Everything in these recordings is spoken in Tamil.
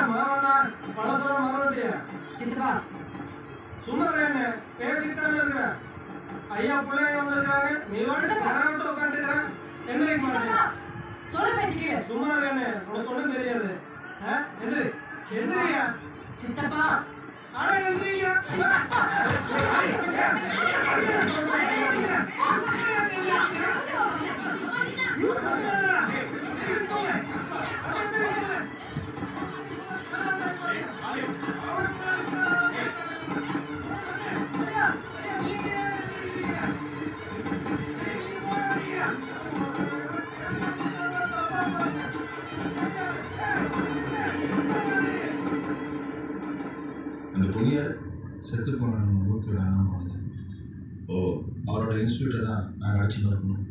மாவனா பழசோட மறந்துட்டியா சித்தப்பா சும்மா என்ன பேசிட்டானே இருக்கிற ஐயா பிள்ளைங்க வந்திருக்காங்க நீ வந்து கராவிட்டு உட்காந்துக்கிற எந்திரிக்க மாட்டேன் சொல்ல பேசிக்க சும்மா என்ன உனக்கு ஒன்றும் தெரியாது எந்திரி எந்திரியா சித்தப்பா ஆனா எந்திரியா அந்த பொண்ணியார் செத்து போன நம்ம ஊருக்கு அண்ணா போனது. ஓ அவரோட இன்ஸ்டியூட்டை தான் நாங்கள் அடிச்சுட்டு இருக்கணும்.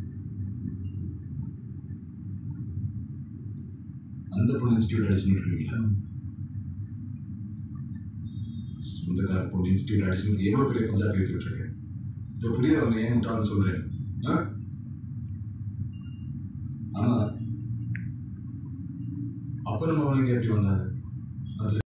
அந்த பொண்ணு இன்ஸ்டியூட் அடிச்சுட்டு இருக்கீங்களா? சொந்தக்கார பொண்ணு இன்ஸ்டியூட் அடிச்சுட்டு எவ்வளோ பெரிய பஞ்சாயத்து எடுத்துட்டு இருக்கேன். இப்போ புரியவங்க ஏன் முட்டான்னு சொல்கிறேன். ஆனால் அப்போ நம்ம அவங்க எப்படி வந்தாங்க? அது